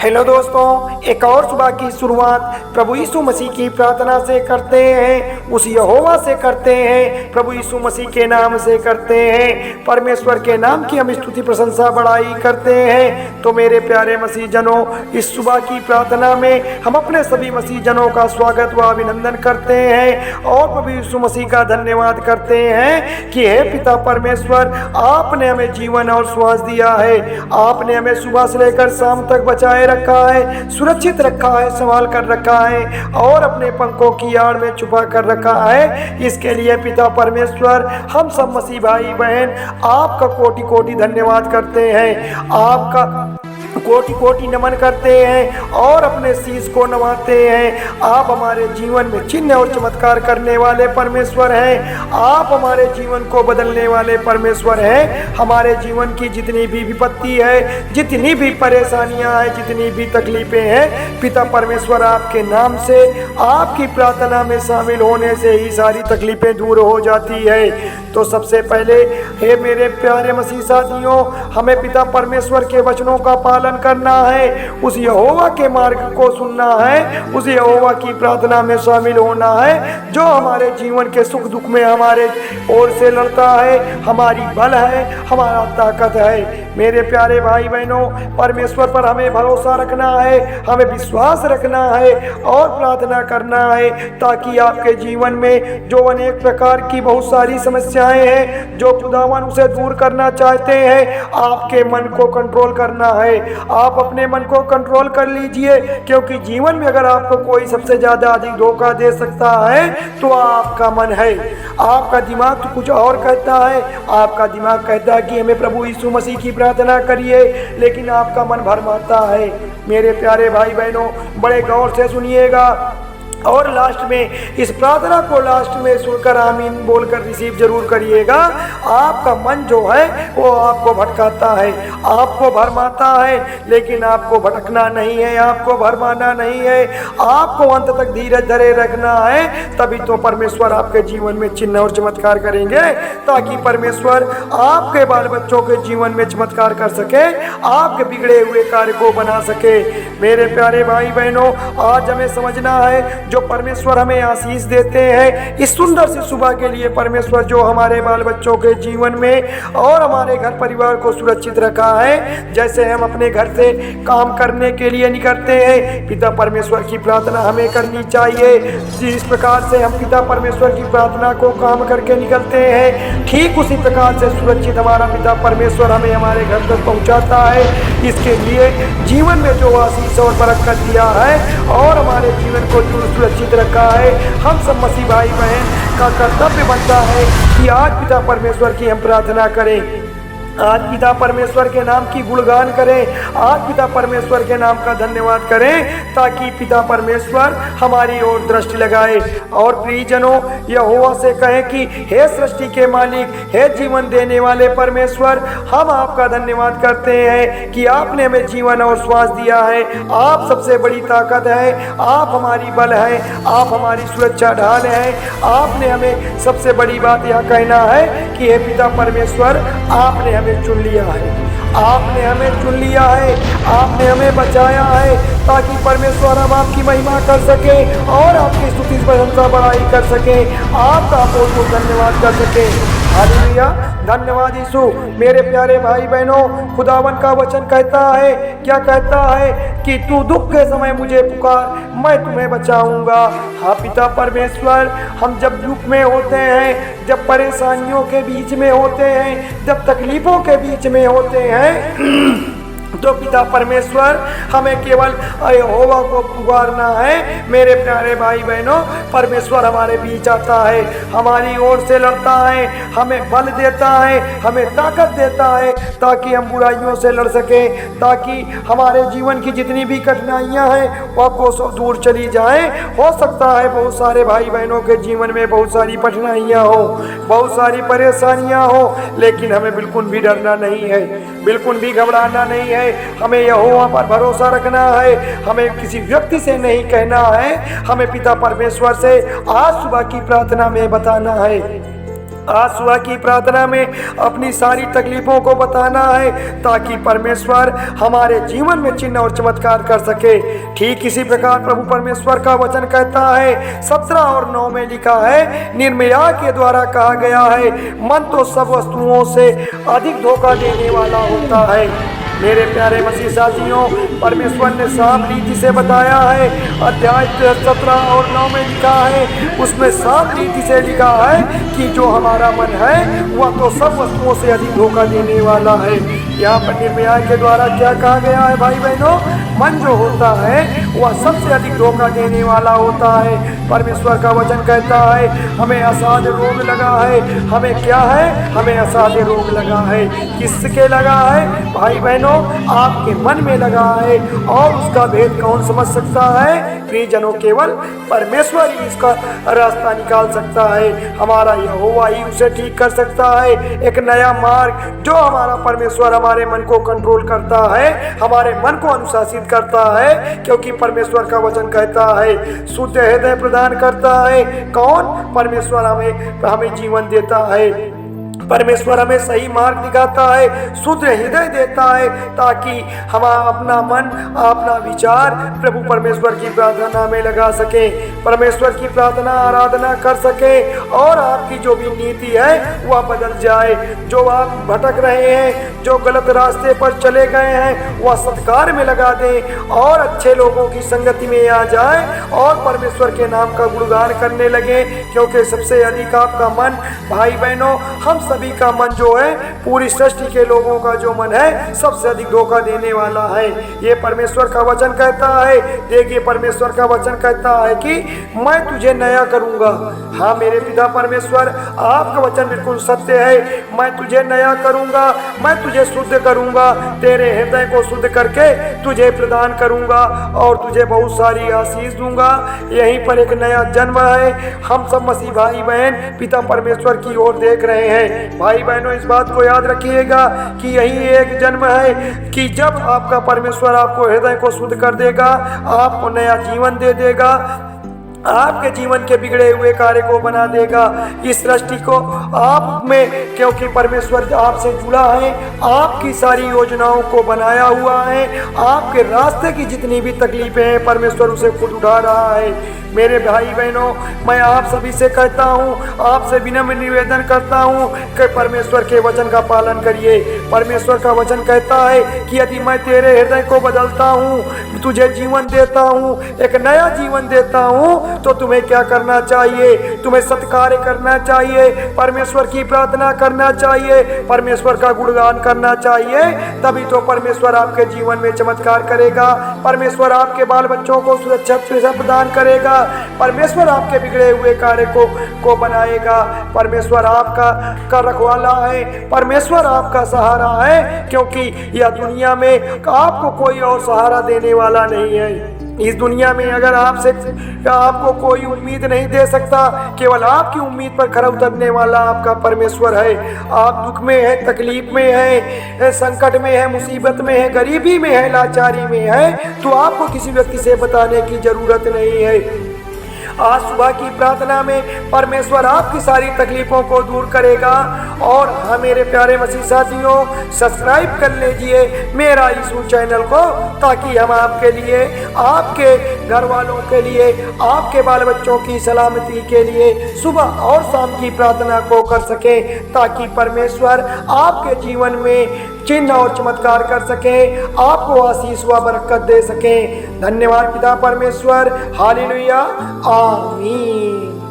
Hello दोस्तों, एक और सुबह की शुरुआत प्रभु यीशु मसीह की प्रार्थना से करते हैं, उस यहोवा से करते हैं, प्रभु यीशु मसीह के नाम से करते हैं। परमेश्वर के नाम की हम स्तुति प्रशंसा बड़ाई करते हैं। तो मेरे प्यारे मसीह जनों, इस सुबह की प्रार्थना में हम अपने सभी मसीह जनों का स्वागत व अभिनंदन करते हैं और प्रभु यीशु मसीह का धन्यवाद करते हैं कि हे पिता परमेश्वर, आपने हमें जीवन और श्वास दिया है। आपने हमें सुबह से लेकर शाम तक बचाए रखा है, सुरक्षित रखा है, संभाल कर रखा है और अपने पंखों की आड़ में छुपा कर रखा है। इसके लिए पिता परमेश्वर, हम सब मसीह भाई बहन आपका कोटि कोटि धन्यवाद करते हैं, आपका कोटि कोटि नमन करते हैं और अपने शीश को नवाते हैं। आप हमारे जीवन में चिन्ह और चमत्कार करने वाले परमेश्वर हैं। आप हमारे जीवन को बदलने वाले परमेश्वर हैं। हमारे जीवन की जितनी भी विपत्ति है, जितनी भी परेशानियां हैं, जितनी भी तकलीफें हैं, पिता परमेश्वर आपके नाम से, आपकी प्रार्थना में शामिल होने से ही सारी तकलीफें दूर हो जाती है। तो सबसे पहले हे मेरे प्यारे मसीह साथियों, हमें पिता परमेश्वर के वचनों का पालन करना है, उस यहोवा के मार्ग को सुनना है, उस यहोवा की प्रार्थना में शामिल होना है जो हमारे जीवन के सुख दुख में हमारे ओर से लड़ता है, हमारी बल है, हमारा ताकत है। मेरे प्यारे भाई बहनों, परमेश्वर पर हमें भरोसा रखना है, हमें विश्वास रखना है और प्रार्थना करना है ताकि आपके जीवन में जो अनेक प्रकार की बहुत सारी समस्याएं हैं, जो खुदावन उसे दूर करना चाहते हैं, आपके मन को कंट्रोल करना है। आप अपने मन को कंट्रोल कर लीजिए, क्योंकि जीवन में अगर आपको कोई सबसे ज़्यादा अधिक धोखा दे सकता है तो आपका मन है। आपका दिमाग तो कुछ और कहता है, आपका दिमाग कहता है कि हमें प्रभु यीशु मसीह की प्रार्थना करिए, लेकिन आपका मन भरमाता है। मेरे प्यारे भाई बहनों, बड़े गौर से सुनिएगा और लास्ट में इस प्रार्थना को लास्ट में सुनकर आमीन बोलकर रिसीव जरूर करिएगा। आपका मन जो है वो आपको भटकाता है, आपको भरमाता है, लेकिन आपको भटकना नहीं है, आपको भरमाना नहीं है, आपको अंत तक धीरज धरे रखना है। तभी तो परमेश्वर आपके जीवन में चिन्ह और चमत्कार करेंगे, ताकि परमेश्वर आपके बाल बच्चों के जीवन में चमत्कार कर सके, आपके बिगड़े हुए कार्य को बना सके। मेरे प्यारे भाई बहनों, आज हमें समझना है जो परमेश्वर हमें आशीष देते हैं, इस सुंदर सी सुबह के लिए परमेश्वर जो हमारे बाल बच्चों के जीवन में और हमारे घर परिवार को सुरक्षित रखा है। जैसे हम अपने घर से काम करने के लिए निकलते हैं, पिता परमेश्वर की प्रार्थना हमें करनी चाहिए। जिस प्रकार से हम पिता परमेश्वर की प्रार्थना को काम करके निकलते हैं, ठीक उसी प्रकार से सुरक्षित हमारा पिता परमेश्वर हमें हमारे घर तक पहुँचाता है। इसके लिए जीवन में जो आशीष और बरकत दिया है और हमारे जीवन को सुरक्षित रखा है, हम सब मसीह भाई बहन का कर्तव्य बनता है कि आज पिता परमेश्वर की हम प्रार्थना करें, आज पिता परमेश्वर के नाम की गुणगान करें, आज पिता परमेश्वर के नाम का धन्यवाद करें, ताकि पिता परमेश्वर हमारी ओर दृष्टि लगाए। और प्रियजनों, यहोवा से कहें कि हे सृष्टि के मालिक, हे जीवन देने वाले परमेश्वर, हम आपका धन्यवाद करते हैं कि आपने हमें जीवन और श्वास दिया है। आप सबसे बड़ी ताकत है, आप हमारी बल है, आप हमारी सुरक्षा ढाल है। आपने हमें सबसे बड़ी बात यह कहना है कि हे पिता परमेश्वर, आपने हमें चुन लिया है, आपने हमें चुन लिया है, आपने हमें बचाया है, ताकि परमेश्वर हम आपकी महिमा कर सके और आपकी स्तुति प्रशंसा बड़ाई कर सके, आपका बहुत बहुत धन्यवाद कर सके। हालेलुया, धन्यवाद यीशु। मेरे प्यारे भाई बहनों, खुदावन का वचन कहता है, क्या कहता है कि तू दुख के समय मुझे पुकार, मैं तुम्हें बचाऊंगा। हाँ पिता परमेश्वर, हम जब दुख में होते हैं, जब परेशानियों के बीच में होते हैं, जब तकलीफों के बीच में होते हैं तो पिता परमेश्वर हमें केवल यहोवा को पुकारना है। मेरे प्यारे भाई बहनों, परमेश्वर हमारे बीच आता है, हमारी ओर से लड़ता है, हमें बल देता है, हमें ताकत देता है, ताकि हम बुराइयों से लड़ सकें, ताकि हमारे जीवन की जितनी भी कठिनाइयां हैं वह कोसों दूर चली जाएं। हो सकता है बहुत सारे भाई बहनों के जीवन में बहुत सारी कठिनाइयां हो, बहुत सारी परेशानियां हो, लेकिन हमें बिल्कुल भी डरना नहीं है, बिल्कुल भी घबराना नहीं है। हमें यहोवा पर भरोसा रखना है, हमें किसी व्यक्ति से नहीं कहना है, हमें पिता परमेश्वर से आज सुबह की प्रार्थना में बताना है। आज सुबह की प्रार्थना में अपनी सारी तकलीफों को बताना है ताकि परमेश्वर हमारे जीवन में चिन्ह और चमत्कार कर सके। ठीक इसी प्रकार प्रभु परमेश्वर का वचन कहता है 17 और 9 में लिखा है, निर्मया के द्वारा कहा गया है, मन तो सब वस्तुओं से अधिक धोखा देने वाला होता है। मेरे प्यारे मसीह साथियों, परमेश्वर ने साफ रीति से बताया है, अध्याय 17 और 9 में लिखा है, उसमें साफ रीति से लिखा है कि जो हमारा मन है वह तो सब वस्तुओं से अधिक धोखा देने वाला है। यहाँ पर निर्मया के द्वारा क्या कहा गया है भाई बहनों, मन जो होता है वह सबसे अधिक धोखा देने वाला होता है। परमेश्वर का वचन कहता है हमें असाध्य रोग लगा है। हमें क्या है? हमें असाध्य रोग लगा है। किसके लगा है भाई बहनों? आपके मन में लगा है। और उसका भेद कौन समझ सकता है? प्रियजनों, केवल परमेश्वर ही इसका रास्ता निकाल सकता है। हमारा यहोवा ही उसे ठीक कर सकता है। एक नया मार्ग जो हमारा परमेश्वर हमारे मन को कंट्रोल करता है, हमारे मन को अनुशासित करता है, क्योंकि परमेश्वर का वचन कहता है शुद्ध हृदय प्रदान करता है। कौन? परमेश्वर हमें जीवन देता है। परमेश्वर हमें सही मार्ग दिखाता है, शुद्ध हृदय देता है, ताकि हम अपना मन, अपना विचार प्रभु परमेश्वर की प्रार्थना में लगा सके, परमेश्वर की प्रार्थना आराधना कर सके और आपकी जो भी नीति है वह बदल जाए। जो आप भटक रहे हैं, जो गलत रास्ते पर चले गए हैं, वह सत्कार में लगा दें और अच्छे लोगों की संगति में आ जाए और परमेश्वर के नाम का गुणगान करने लगे, क्योंकि सबसे अधिक आपका मन, भाई बहनों, हम सभी का मन जो है, पूरी सृष्टि के लोगों का जो मन है, सबसे अधिक धोखा देने वाला है। ये परमेश्वर का वचन कहता है। देखिए, परमेश्वर का वचन कहता है कि मैं तुझे नया करूंगा। हाँ मेरे पिता परमेश्वर, आपका वचन बिल्कुल सत्य है। मैं तुझे नया करूंगा, मैं तुझे शुद्ध करूंगा, तेरे हृदय को शुद्ध करके तुझे प्रदान करूंगा और तुझे बहुत सारी आशीष दूंगा। यहीं पर एक नया जन्म है। हम सब मसीह भाई बहन पिता परमेश्वर की ओर देख रहे हैं। भाई बहनों, इस बात को याद रखिएगा कि यही एक जन्म है कि जब आपका परमेश्वर आपको हृदय को शुद्ध कर देगा, आपको नया जीवन दे देगा, आपके जीवन के बिगड़े हुए कार्य को बना देगा, इस सृष्टि को आप में, क्योंकि परमेश्वर आपसे जुड़ा है, आपकी सारी योजनाओं को बनाया हुआ है। आपके रास्ते की जितनी भी तकलीफें हैं, परमेश्वर उसे खुद उठा रहा है। मेरे भाई बहनों, मैं आप सभी से कहता हूँ, आपसे विनम्र निवेदन करता हूँ कि परमेश्वर के वचन का पालन करिए। परमेश्वर का वचन कहता है कि यदि मैं तेरे हृदय को बदलता हूँ, तुझे जीवन देता हूँ, एक नया जीवन देता हूँ, तो तुम्हें क्या करना चाहिए? तुम्हें सत्कार्य करना चाहिए, परमेश्वर की प्रार्थना करना चाहिए, परमेश्वर का गुणगान करना चाहिए। तभी तो परमेश्वर आपके जीवन में चमत्कार करेगा। परमेश्वर आपके बाल बच्चों को सुरक्षा प्रदान करेगा। परमेश्वर आपके बिगड़े हुए कार्य को बनाएगा। परमेश्वर आपका रखवाला है, परमेश्वर आपका सहारा है, क्योंकि यह दुनिया में आपको कोई और सहारा देने वाला नहीं है। इस दुनिया में अगर आपको कोई उम्मीद नहीं दे सकता, केवल आपकी उम्मीद पर खरा उतरने वाला आपका परमेश्वर है। आप दुख में है, तकलीफ में है, संकट में है, मुसीबत में है, गरीबी में है, लाचारी में है, तो आपको किसी व्यक्ति से बताने की जरूरत नहीं है। आज सुबह की प्रार्थना में परमेश्वर आपकी सारी तकलीफों को दूर करेगा। और हाँ मेरे प्यारे मसीह साथियों, सब्सक्राइब कर लीजिए मेरा यीशु चैनल को, ताकि हम आपके लिए, आपके घर वालों के लिए, आपके बाल बच्चों की सलामती के लिए सुबह और शाम की प्रार्थना को कर सकें, ताकि परमेश्वर आपके जीवन में चिन्ह और चमत्कार कर सके, आपको आशीष व बरकत दे सके। धन्यवाद पिता परमेश्वर। हालेलुया, आमीन।